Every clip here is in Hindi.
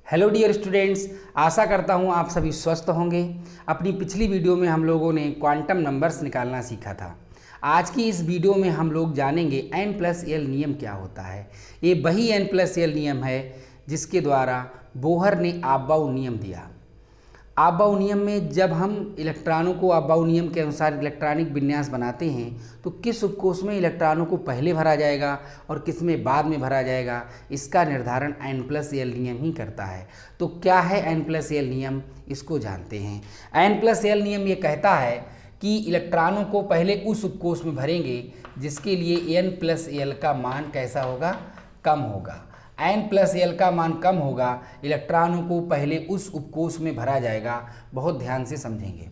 हेलो डियर स्टूडेंट्स, आशा करता हूँ आप सभी स्वस्थ होंगे। अपनी पिछली वीडियो में हम लोगों ने क्वांटम नंबर्स निकालना सीखा था। आज की इस वीडियो में हम लोग जानेंगे n+l नियम क्या होता है। ये वही n+l नियम है जिसके द्वारा बोहर ने अबाउ नियम दिया। अबाउ नियम में जब हम इलेक्ट्रॉनों को अबाउ नियम के अनुसार इलेक्ट्रॉनिक विन्यास बनाते हैं तो किस उपकोष में इलेक्ट्रॉनों को पहले भरा जाएगा और किस में बाद में भरा जाएगा, इसका निर्धारण n+l नियम ही करता है। तो क्या है n+l नियम, इसको जानते हैं। n+l नियम ये कहता है कि इलेक्ट्रॉनों को पहले उस उपकोष में भरेंगे जिसके लिए n+l का मान कैसा होगा, कम होगा। n+l का मान कम होगा, इलेक्ट्रॉनों को पहले उस उपकोष में भरा जाएगा। बहुत ध्यान से समझेंगे।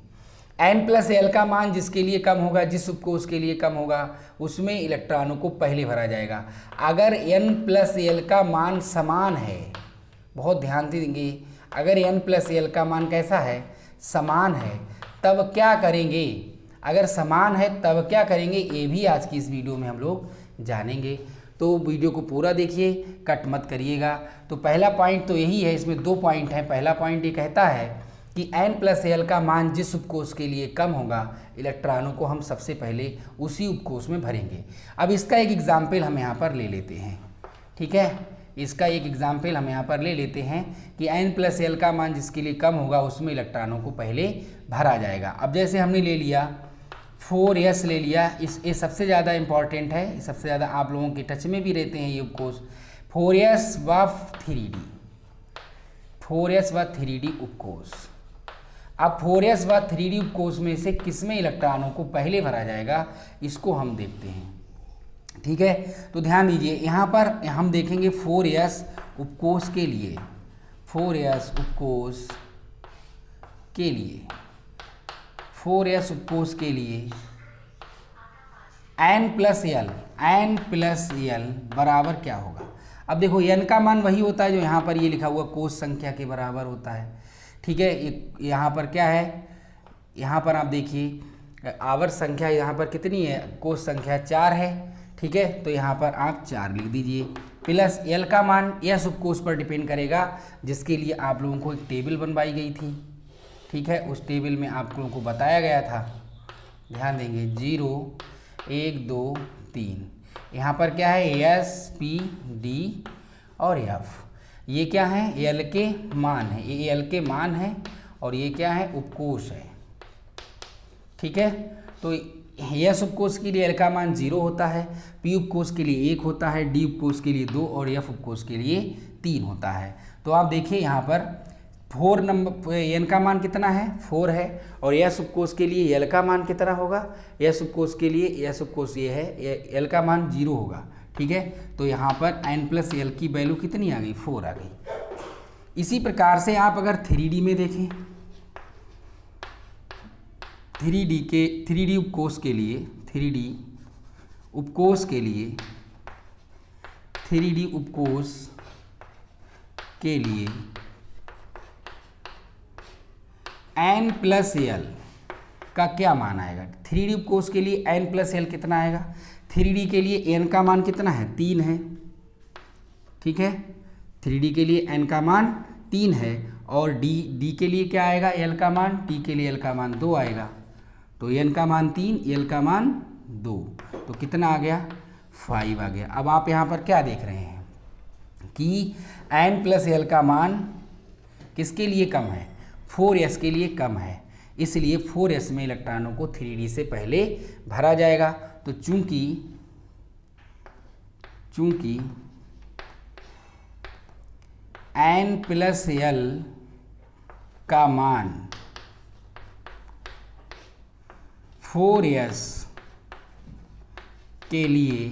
n+l का मान जिसके लिए कम होगा, जिस उपकोष के लिए कम होगा, उसमें इलेक्ट्रॉनों को पहले भरा जाएगा। अगर n+l का मान समान है, बहुत ध्यान से देंगे, अगर n+l का मान कैसा है, समान है, तब क्या करेंगे। अगर समान है तब क्या करेंगे, ये भी आज की इस वीडियो में हम लोग जानेंगे। तो वीडियो को पूरा देखिए, कट मत करिएगा। तो पहला पॉइंट तो यही है, इसमें दो पॉइंट हैं। पहला पॉइंट ये कहता है कि n+l का मान जिस उपकोष के लिए कम होगा, इलेक्ट्रॉनों को हम सबसे पहले उसी उपकोष में भरेंगे। अब इसका एक एग्जाम्पल हम यहाँ पर ले लेते हैं, ठीक है। इसका एक एग्जाम्पल हम यहाँ पर ले लेते हैं कि n+l का मान जिसके लिए कम होगा उसमें इलेक्ट्रॉनों को पहले भरा जाएगा। अब जैसे हमने ले लिया 4s ले लिया, ये सबसे ज़्यादा इम्पॉर्टेंट है, सबसे ज़्यादा आप लोगों के टच में भी रहते हैं ये उपकोष। 4s व 3d, 4s व 3d उपकोष। अब 4s व 3d उपकोष में से किस में इलेक्ट्रॉनों को पहले भरा जाएगा, इसको हम देखते हैं, ठीक है। तो ध्यान दीजिए, यहाँ पर हम देखेंगे 4s उपकोष के लिए, 4s उपकोष के लिए, 4s उपकोष के लिए n+l बराबर क्या होगा। अब देखो n का मान वही होता है जो यहाँ पर ये लिखा हुआ कोष संख्या के बराबर होता है, ठीक है। यहाँ पर क्या है, यहाँ पर आप देखिए आवर्त संख्या यहाँ पर कितनी है, कोष संख्या 4 है, ठीक है। तो यहाँ पर आप 4 लिख दीजिए, प्लस l का मान s उपकोष पर डिपेंड करेगा जिसके लिए आप लोगों को एक टेबल बनवाई गई थी, ठीक है। उस टेबल में आप लोगों को बताया गया था, ध्यान देंगे 0 1 2 3। यहाँ पर क्या है, s p d और f, ये क्या है, l के मान है, ये l के मान है और ये क्या है, उपकोष है, ठीक है। तो s उपकोष के लिए l का मान 0 होता है, p उपकोष के लिए 1 होता है, d उपकोष के लिए 2 और f उपकोष के लिए 3 होता है। तो आप देखिए यहाँ पर 4 नंबर n का मान कितना है, 4 है, और s उपकोष के लिए l का मान कितना होगा, s उपकोष के लिए s उपकोष ये है, l का मान 0 होगा, ठीक है। तो यहाँ पर n+l की वैल्यू कितनी आ गई, 4 आ गई। इसी प्रकार से आप अगर 3d में देखें, 3d उपकोष के लिए, 3d उपकोष के लिए, 3d उपकोष के लिए n+l का क्या मान आएगा। 3d उपकोष के लिए n+l कितना आएगा, 3d के लिए n का मान कितना है, 3 है, ठीक है। 3d के लिए n का मान 3 है और d के लिए क्या आएगा, l का मान, t के लिए l का मान 2 आएगा। तो n का मान 3, l का मान 2, तो कितना आ गया, 5 आ गया। अब आप यहाँ पर क्या देख रहे हैं कि n+l का मान किसके लिए कम है, 4s के लिए कम है, इसलिए 4s में इलेक्ट्रॉनों को 3d से पहले भरा जाएगा। तो चूंकि n+l का मान 4s के लिए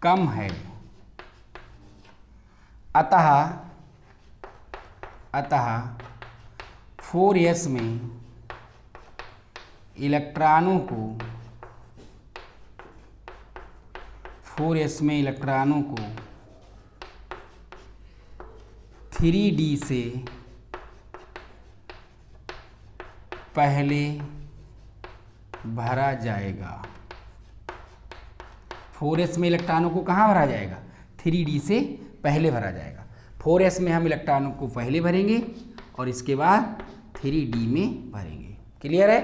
कम है, अतः 4s में इलेक्ट्रॉनों को 3d से पहले भरा जाएगा। 4s में इलेक्ट्रॉनों को कहाँ भरा जाएगा, 3d से पहले भरा जाएगा। 4s में हम इलेक्ट्रॉनों को पहले भरेंगे और इसके बाद 3d में भरेंगे। क्लियर है?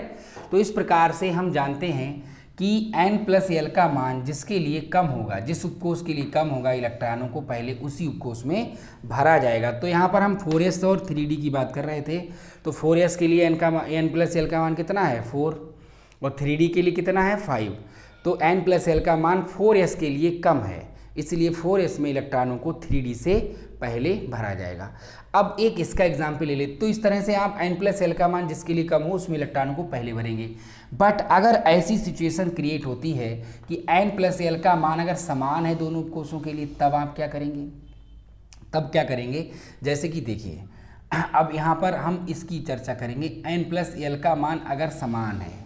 तो इस प्रकार से हम जानते हैं कि n+l का मान जिसके लिए कम होगा, जिस उपकोष के लिए कम होगा, इलेक्ट्रॉनों को पहले उसी उपकोष में भरा जाएगा। तो यहाँ पर हम 4s और 3d की बात कर रहे थे, तो 4s के लिए n+l का मान कितना है 4 और 3d के लिए कितना है 5। तो n+l का मान 4s के लिए कम है, इसलिए 4s में इलेक्ट्रॉनों को 3d से पहले भरा जाएगा। अब एक इसका एग्जाम्पल ले ले, तो इस तरह से आप n+l का मान जिसके लिए कम हो उसमें इलेक्ट्रॉनों को पहले भरेंगे। बट अगर ऐसी सिचुएशन क्रिएट होती है कि n+l का मान अगर समान है दोनों उपकोषों के लिए, तब आप क्या करेंगे? तब क्या करेंगे, जैसे कि देखिए अब यहाँ पर हम इसकी चर्चा करेंगे। n+l का मान अगर समान है,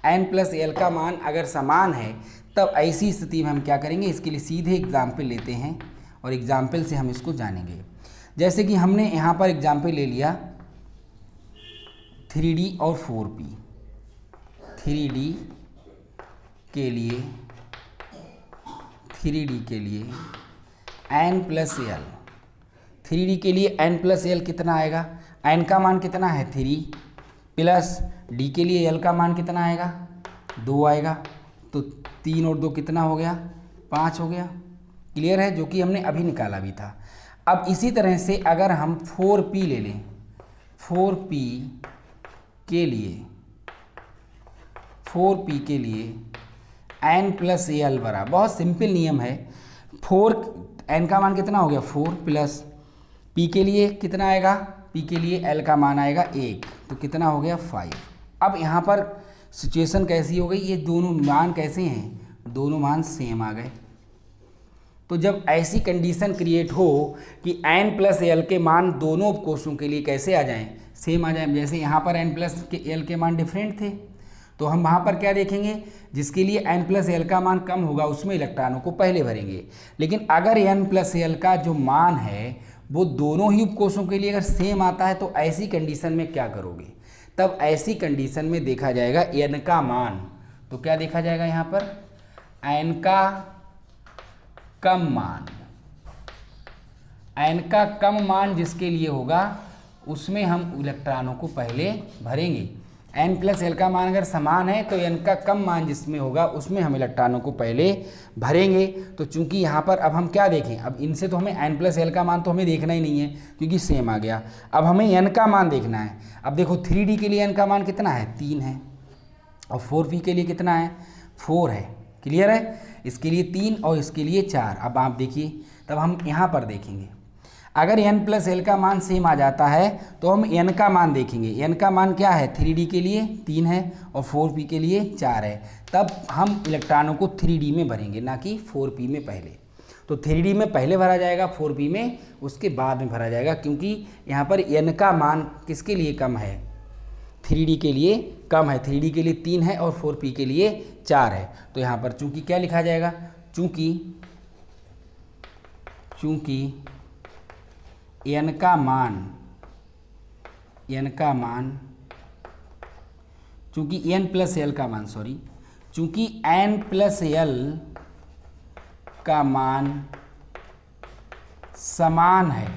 n+l का मान अगर समान है, तब ऐसी स्थिति में हम क्या करेंगे? इसके लिए सीधे एग्जाम्पल लेते हैं और एग्जाम्पल से हम इसको जानेंगे। जैसे कि हमने यहाँ पर एग्जाम्पल ले लिया 3d और 4p। 3d के लिए n+l, 3d के लिए n+l कितना आएगा? n का मान कितना है 3 प्लस d के लिए l का मान कितना आएगा 2 आएगा। तो 3 और 2 कितना हो गया? 5 हो गया। क्लियर है? जो कि हमने अभी निकाला भी था। अब इसी तरह से अगर हम 4p ले लें, 4p के लिए n+l बराबर, बहुत सिंपल नियम है। 4 n का मान कितना हो गया 4 प्लस p के लिए कितना आएगा? p के लिए l का मान आएगा 1, तो कितना हो गया 5। अब यहाँ पर सिचुएशन कैसी हो गई? ये दोनों मान कैसे हैं? दोनों मान सेम आ गए। तो जब ऐसी कंडीशन क्रिएट हो कि n+l के मान दोनों उपकोषों के लिए कैसे आ जाएं? सेम आ जाएं। जैसे यहाँ पर n+l के मान डिफरेंट थे, तो हम वहाँ पर क्या देखेंगे? जिसके लिए n+l का मान कम होगा उसमें इलेक्ट्रॉनों को पहले भरेंगे। लेकिन अगर n+l का जो मान है वो दोनों ही उपकोषों के लिए अगर सेम आता है, तो ऐसी कंडीशन में क्या करोगे? तब ऐसी कंडीशन में देखा जाएगा n का मान। तो क्या देखा जाएगा यहाँ पर? n का कम मान, n का कम मान जिसके लिए होगा उसमें हम इलेक्ट्रॉनों को पहले भरेंगे। n+l का मान अगर समान है तो n का कम मान जिसमें होगा उसमें हम इलेक्ट्रॉनों को पहले भरेंगे। तो चूंकि यहाँ पर अब हम क्या देखें? अब इनसे तो हमें n+l का मान तो हमें देखना ही नहीं है क्योंकि सेम आ गया। अब हमें n का मान देखना है। अब देखो 3d के लिए n का मान कितना है 3 है और 4p के लिए कितना है 4 है। क्लियर है? इसके लिए 3 और इसके लिए 4। अब आप देखिए, तब हम यहाँ पर देखेंगे अगर n+l का मान सेम आ जाता है तो हम n का मान देखेंगे। n का मान क्या है? 3d के लिए 3 है और 4p के लिए 4 है। तब हम इलेक्ट्रॉनों को 3d में भरेंगे, ना कि 4p में पहले। तो 3d में पहले भरा जाएगा, 4p में उसके बाद में भरा जाएगा, क्योंकि यहाँ पर n का मान किसके लिए कम है? 3d के लिए कम है। 3d के लिए 3 है और 4p के लिए 4 है। तो यहाँ पर चूंकि क्या लिखा जाएगा? चूंकि n का मान चूंकि n+l का मान समान है,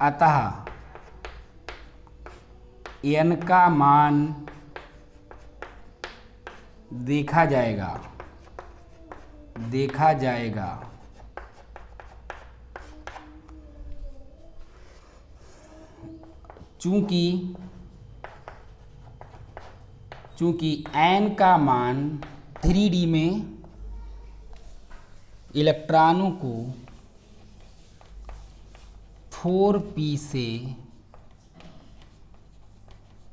अतः n का मान देखा जाएगा चूंकि n का मान 3d में इलेक्ट्रॉनों को 4p से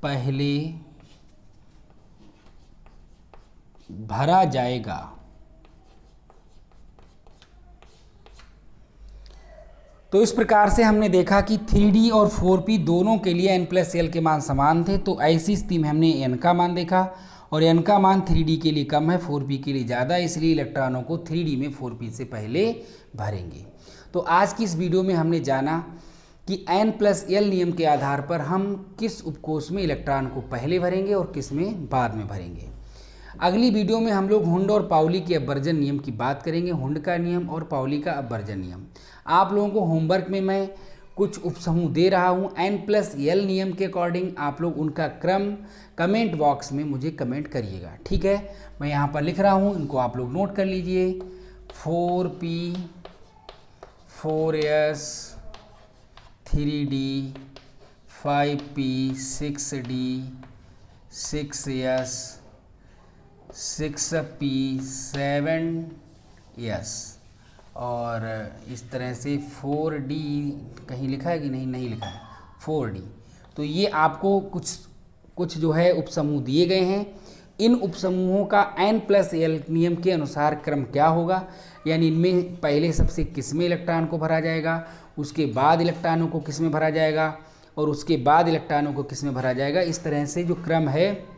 पहले भरा जाएगा। तो इस प्रकार से हमने देखा कि 3d और 4p दोनों के लिए n+l के मान समान थे। तो ऐसी स्थिति में हमने n का मान देखा और n का मान 3d के लिए कम है, 4p के लिए ज़्यादा, इसलिए इलेक्ट्रॉनों को 3d में 4p से पहले भरेंगे। तो आज की इस वीडियो में हमने जाना कि n+l नियम के आधार पर हम किस उपकोष में इलेक्ट्रॉन को पहले भरेंगे और किस में बाद में भरेंगे। अगली वीडियो में हम लोग हुंड और पाउली के अपवर्जन नियम की बात करेंगे, हुंड का नियम और पाउली का अपवर्जन नियम। आप लोगों को होमवर्क में मैं कुछ उपसमूह दे रहा हूँ N+L नियम के अकॉर्डिंग, आप लोग उनका क्रम कमेंट बॉक्स में मुझे कमेंट करिएगा, ठीक है। मैं यहाँ पर लिख रहा हूँ, इनको आप लोग नोट कर लीजिए। 4P 4S 3D 5P 6D 6S 6P 7S और इस तरह से 4D कहीं लिखा है कि नहीं लिखा है, 4D। तो ये आपको कुछ जो है उपसमूह दिए गए हैं। इन उपसमूहों का N+L नियम के अनुसार क्रम क्या होगा, यानी इनमें पहले सबसे किसमें इलेक्ट्रॉन को भरा जाएगा, उसके बाद इलेक्ट्रॉनों को किसमें भरा जाएगा और उसके बाद इलेक्ट्रॉनों को किसमें भरा जाएगा। इस तरह से जो क्रम है,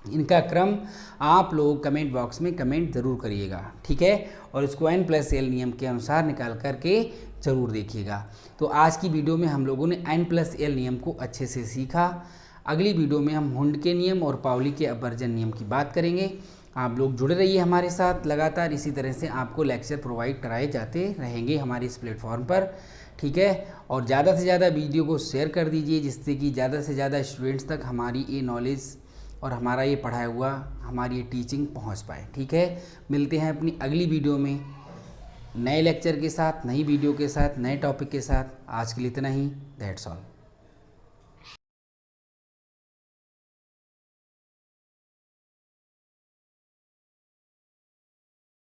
इनका क्रम आप लोग कमेंट बॉक्स में कमेंट ज़रूर करिएगा, ठीक है। और इसको N+L नियम के अनुसार निकाल करके ज़रूर देखिएगा। तो आज की वीडियो में हम लोगों ने N+L नियम को अच्छे से सीखा। अगली वीडियो में हम हुंड के नियम और पाउली के अपवर्जन नियम की बात करेंगे। आप लोग जुड़े रहिए हमारे साथ, लगातार इसी तरह से आपको लेक्चर प्रोवाइड कराए जाते रहेंगे हमारे इस प्लेटफॉर्म पर, ठीक है। और ज़्यादा से ज़्यादा वीडियो को शेयर कर दीजिए, जिससे कि ज़्यादा से ज़्यादा स्टूडेंट्स तक हमारी ये नॉलेज और हमारा ये पढ़ाया हुआ, हमारी ये टीचिंग पहुंच पाए, ठीक है। मिलते हैं अपनी अगली वीडियो में नए लेक्चर के साथ, नई वीडियो के साथ, नए टॉपिक के साथ। आज के लिए इतना ही, दैट्स ऑल।